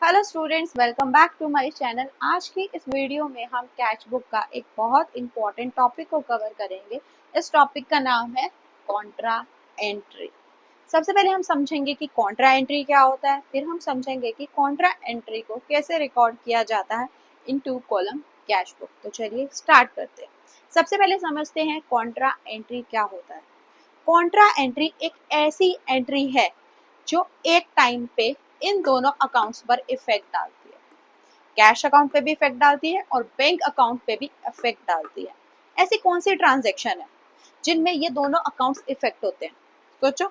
Hello students, welcome back to my channel. आज की इस वीडियो में हम कैच बुक का एक बहुत इंपॉर्टेंट टॉपिक को कवर करेंगे। इस टॉपिक का नाम है कॉन्ट्रा एंट्री। सबसे पहले हम समझेंगे कि कॉन्ट्रा एंट्री क्या होता है, फिर हम समझेंगे कि कॉन्ट्रा एंट्री को कैसे रिकॉर्ड किया जाता है इन 2 कॉलम कैच बुक। तो चलिए स्टार्ट करते हैं। सबसे पहले समझते हैं कॉन्ट्रा एंट्री क्या होता है। कॉन्ट्रा एंट्री एक ऐसी एंट्री है जो एक टाइम पे इन दोनों अकाउंट्स पर इफेक्ट डालती है। कैश अकाउंट पे भी इफेक्ट डालती है और बैंक अकाउंट पे भी इफेक्ट डालती है। ऐसी कौन सी ट्रांजैक्शन है जिनमें ये दोनों अकाउंट्स इफेक्ट होते हैं? सोचो,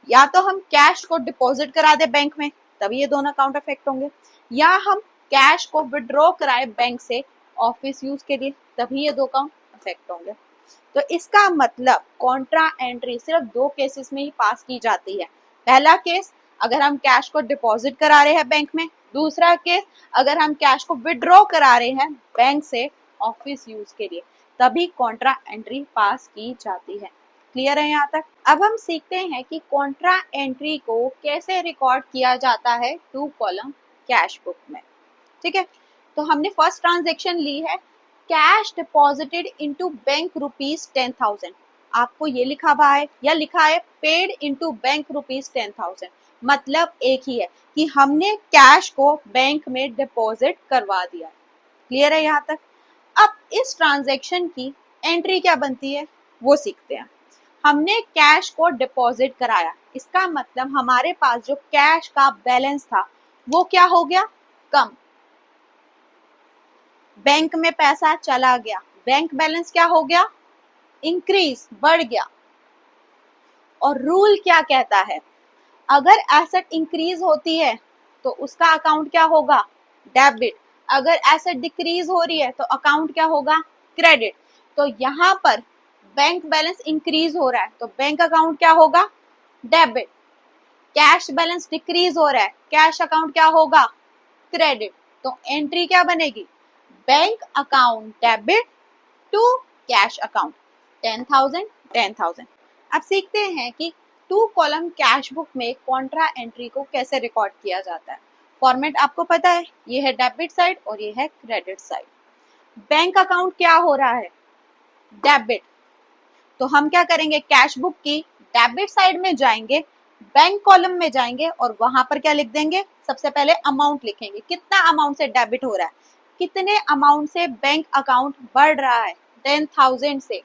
या तो हम कैश को डिपॉजिट करा दे बैंक में, तभी ये दोनों अकाउंट इफेक्ट होंगे, या हम कैश को विड्रॉ कराए बैंक से ऑफिस यूज के लिए, तभी ये दो अकाउंट इफेक्ट होंगे। तो इसका मतलब कॉन्ट्रा एंट्री सिर्फ 2 केसेस में ही पास की जाती है। पहला केस, अगर हम कैश को डिपॉजिट करा रहे हैं बैंक में। दूसरा केस, अगर हम कैश को विड्रॉ करा रहे हैं बैंक से ऑफिस यूज के लिए, तभी कॉन्ट्रा एंट्री पास की जाती है। क्लियर है यहाँ तक? अब हम सीखते हैं कि कॉन्ट्रा एंट्री को कैसे रिकॉर्ड किया जाता है 2 कॉलम कैश बुक में। ठीक है, तो हमने फर्स्ट ट्रांजेक्शन ली है, cash deposited into bank rupees 10,000। आपको ये लिखा हुआ है या लिखा है पेड इनटू बैंक रुपीज 10,000, मतलब एक ही है कि हमने कैश को बैंक में डिपॉजिट करवा दिया। क्लियर है यहाँ तक? अब इस ट्रांजैक्शन की एंट्री क्या बनती है वो सीखते हैं। हमने कैश को डिपॉजिट कराया, इसका मतलब हमारे पास जो कैश का बैलेंस था वो क्या हो गया? कम। बैंक में पैसा चला गया, बैंक बैलेंस क्या हो गया? इंक्रीज, बढ़ गया। और रूल क्या कहता है? अगर एसेट इंक्रीज होती है तो उसका अकाउंट क्या होगा? डेबिट। अगर एसेट डिक्रीज हो रही है तो अकाउंट क्या होगा? क्रेडिट। तो यहाँ पर बैंक बैलेंस इंक्रीज हो रहा है तो बैंक अकाउंट क्या होगा? डेबिट। कैश बैलेंस डिक्रीज हो रहा है, कैश अकाउंट क्या होगा? क्रेडिट। तो एंट्री क्या बनेगी? Bank account debit to cash account 10,000 10,000। अब सीखते हैं कि 2 कॉलम कैश बुक में कॉन्ट्रा एंट्री को कैसे रिकॉर्ड किया जाता है। फॉर्मेट आपको पता है, ये है डेबिट साइड और ये है क्रेडिट साइड। बैंक अकाउंट क्या हो रहा है? डेबिट। तो हम क्या करेंगे? कैश बुक की डेबिट साइड में जाएंगे, बैंक कॉलम में जाएंगे और वहां पर क्या लिख देंगे? सबसे पहले अमाउंट लिखेंगे, कितना अमाउंट से डेबिट हो रहा है, कितने अमाउंट से बैंक अकाउंट बढ़ रहा है, 10,000 से।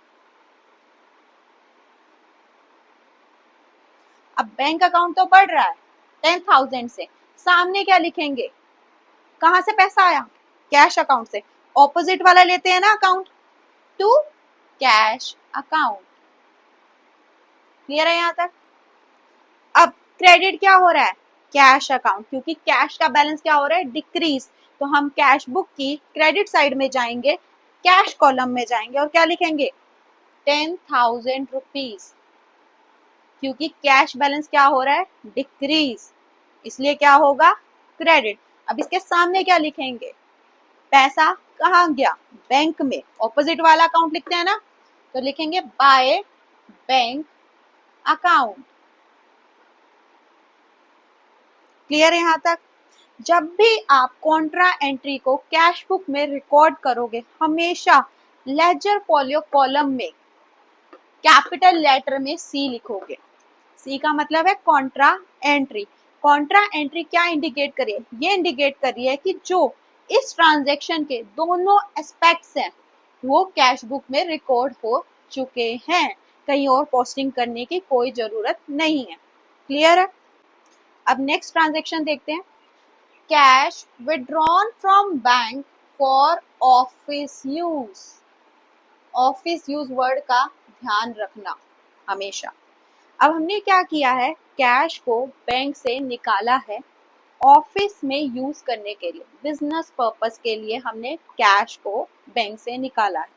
अब बैंक अकाउंट तो बढ़ रहा है 10,000 से, सामने क्या लिखेंगे? कहां से पैसा आया? कैश अकाउंट से। ऑपोजिट वाला लेते हैं ना account, to cash account. Clear है यहां तक? अब क्रेडिट क्या हो रहा है? कैश अकाउंट, क्योंकि कैश का बैलेंस क्या हो रहा है? डिक्रीज। तो हम कैश बुक की क्रेडिट साइड में जाएंगे, कैश कॉलम में जाएंगे और क्या लिखेंगे? 10,000 रुपीज, क्योंकि कैश बैलेंस क्या हो रहा है? डिक्रीज, इसलिए क्या होगा? क्रेडिट। अब इसके सामने क्या लिखेंगे? पैसा कहाँ गया? बैंक में। ऑपोजिट वाला अकाउंट लिखते हैं ना, तो लिखेंगे बाय बैंक अकाउंट। क्लियर है यहाँ तक? जब भी आप कॉन्ट्रा एंट्री को कैश बुक में रिकॉर्ड करोगे, हमेशा लेजर फॉलियो कॉलम में कैपिटल लेटर में सी लिखोगे। सी का मतलब है कॉन्ट्रा एंट्री। कॉन्ट्रा एंट्री क्या इंडिकेट करिए? ये इंडिकेट करिए कि जो इस ट्रांजैक्शन के दोनों एस्पेक्ट्स हैं वो कैश बुक में रिकॉर्ड हो चुके हैं, कहीं और पोस्टिंग करने की कोई जरूरत नहीं है। क्लियर है? अब नेक्स्ट ट्रांजैक्शन देखते हैं, cash withdrawn from bank for office use. Office use word का ध्यान रखना हमेशा। अब हमने क्या किया है? कैश को बैंक से निकाला है ऑफिस में यूज करने के लिए, बिजनेस पर्पस के लिए हमने कैश को बैंक से निकाला है।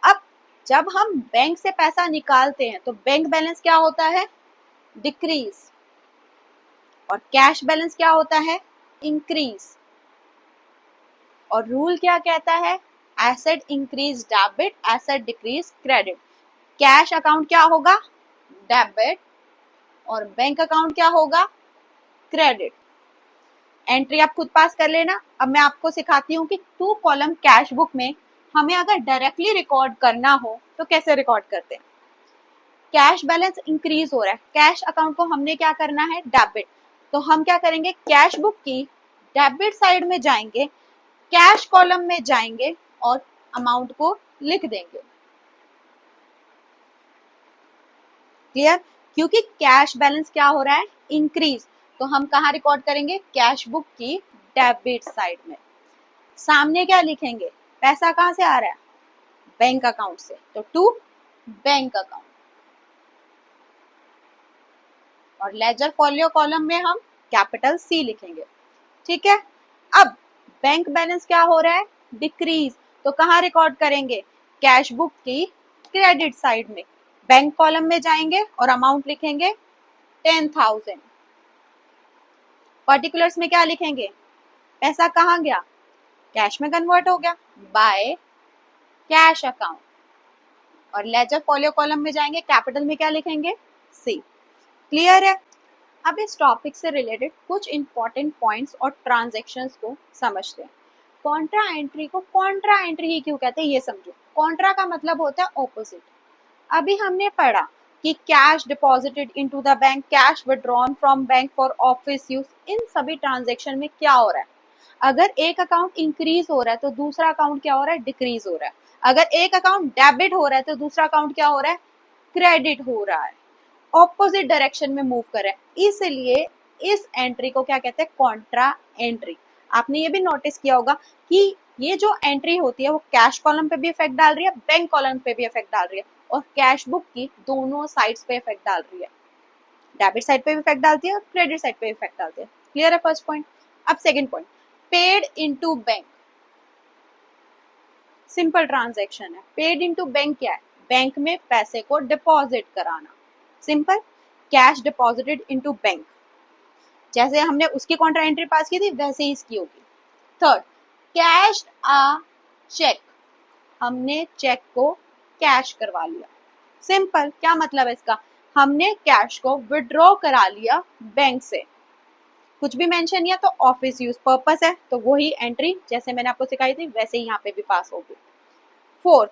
अब जब हम बैंक से पैसा निकालते हैं तो बैंक बैलेंस क्या होता है? डिक्रीज। और कैश बैलेंस क्या होता है? इंक्रीज। और रूल क्या कहता है? Asset increase debit, asset decrease credit. Cash account क्या होगा? डेबिट। और बैंक अकाउंट क्या होगा? क्रेडिट। एंट्री आप खुद पास कर लेना। अब मैं आपको सिखाती हूँ कि 2 कॉलम कैश बुक में हमें अगर डायरेक्टली रिकॉर्ड करना हो तो कैसे रिकॉर्ड करते हैं। कैश बैलेंस इंक्रीज हो रहा है, कैश अकाउंट को हमने क्या करना है, डेबिट। तो हम क्या करेंगे, कैश बुक की डेबिट साइड में जाएंगे, कैश कॉलम में जाएंगे और अमाउंट को लिख देंगे। क्लियर? क्योंकि कैश बैलेंस क्या हो रहा है, इंक्रीज। तो हम कहाँ रिकॉर्ड करेंगे, कैश बुक की डेबिट साइड में। सामने क्या लिखेंगे, पैसा कहाँ से आ रहा है, बैंक अकाउंट से, तो टू बैंक अकाउंट। और लेजर फॉलियो कॉलम में हम कैपिटल सी लिखेंगे। ठीक है। अब बैंक बैलेंस क्या हो रहा है, डिक्रीज। तो कहाँ रिकॉर्ड करेंगे, कैश बुक की क्रेडिट साइड में, बैंक कॉलम में जाएंगे और अमाउंट लिखेंगे 10,000। पर्टिकुलर्स में क्या लिखेंगे, पैसा कहाँ गया, कैश में कन्वर्ट हो गया बाय कैश अकाउंट। और लेजर फॉलियो कॉलम में जाएंगे, कैपिटल में क्या लिखेंगे, सी। क्लियर है? अब इस टॉपिक से रिलेटेड कुछ इंपॉर्टेंट पॉइंट्स और ट्रांजैक्शंस को समझते हैं। कॉन्ट्रा एंट्री को कॉन्ट्रा एंट्री ही क्यों कहते हैं ये समझो। कॉन्ट्रा का मतलब होता है ऑपोजिट। अभी हमने पढ़ा कि cash deposited into the bank, cash withdrawn from bank for office use, इन सभी ट्रांजैक्शन में क्या हो रहा है, अगर एक अकाउंट इंक्रीज हो रहा है तो दूसरा अकाउंट क्या हो रहा है, डिक्रीज हो रहा है। अगर एक अकाउंट डेबिट हो रहा है तो दूसरा अकाउंट क्या हो रहा है, क्रेडिट हो रहा है, ऑपोजिट डायरेक्शन में मूव कर रहा है। इसलिए इस एंट्री को क्या कहते हैं, कॉन्ट्रा एंट्री। आपने ये भी नोटिस किया होगा कि ये जो एंट्री होती है वो कैश कॉलम पे भी इफेक्ट डाल रही है, बैंक कॉलम पे भी इफेक्ट डाल रही है, और कैश बुक की दोनों साइड्स पे इफेक्ट डाल रही है। डेबिट साइड पे भी इफेक्ट डालती है और क्रेडिट साइड पे इफेक्ट डालती है। क्लियर है फर्स्ट पॉइंट। अब second point, paid into bank. Simple transaction है। पेड इनटू बैंक क्या है, बैंक में पैसे को डिपॉजिट कराना। Simple, cash deposited into bank. जैसे हमने उसकी कॉन्ट्रा एंट्री पास की थी वैसे ही इसकी होगी। थर्ड, कैश अ चेक। हमने चेक को कैश करवा लिया। सिंपल, क्या मतलब है इसका, हमने कैश को विड्रॉ करा लिया बैंक से। कुछ भी मेंशन किया तो ऑफिस यूज पर्पस है, तो वही एंट्री जैसे मैंने आपको सिखाई थी वैसे ही यहाँ पे भी पास होगी। Fourth,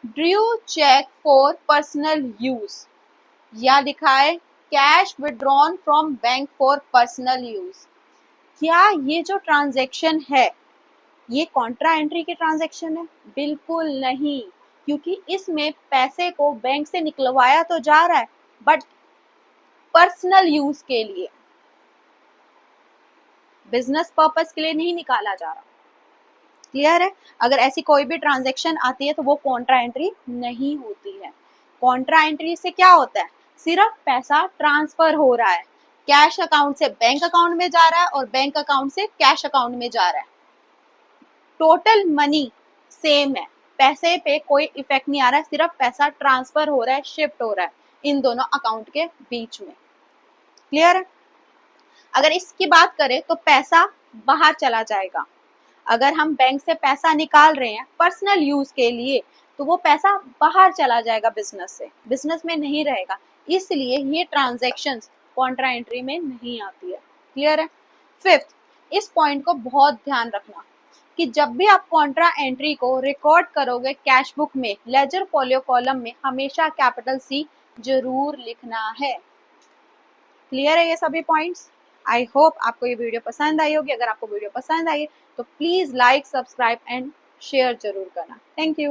drew cheque for personal use, या लिखा है cash withdrawn from bank for personal use. क्या ये जो ट्रांजैक्शन है ये कॉन्ट्रा एंट्री की ट्रांजैक्शन है, बिल्कुल नहीं, क्योंकि इसमें पैसे को बैंक से निकलवाया तो जा रहा है बट पर्सनल यूज के लिए, बिजनेस पर्पस के लिए नहीं निकाला जा रहा। क्लियर है? अगर ऐसी कोई भी ट्रांजैक्शन आती है तो वो कॉन्ट्रा एंट्री नहीं होती है। कॉन्ट्रा एंट्री से क्या होता है, सिर्फ पैसा ट्रांसफर हो रहा है, कैश अकाउंट से बैंक अकाउंट में जा रहा है और बैंक अकाउंट से कैश अकाउंट में जा रहा है। टोटल मनी सेम है, पैसे पे कोई इफेक्ट नहीं आ रहा है, सिर्फ पैसा ट्रांसफर हो रहा है, शिफ्ट हो रहा है इन दोनों अकाउंट के बीच में। क्लियर है? अगर इसकी बात करें तो पैसा बाहर चला जाएगा। अगर हम बैंक से पैसा निकाल रहे हैं पर्सनल यूज के लिए तो वो पैसा बाहर चला जाएगा बिजनेस से, बिजनेस में नहीं रहेगा। इसलिए ये ट्रांजैक्शंस कॉन्ट्रा एंट्री में नहीं आती है। क्लियर है? फिफ्थ, इस पॉइंट को बहुत ध्यान रखना कि जब भी आप कॉन्ट्रा एंट्री को रिकॉर्ड करोगे कैश बुक में, लेजर फॉलियो कॉलम में हमेशा कैपिटल सी जरूर लिखना है। क्लियर है ये सभी पॉइंट्स? आई होप आपको ये वीडियो पसंद आई होगी। अगर आपको वीडियो पसंद आई तो please like, subscribe and share जरूर करना। Thank you.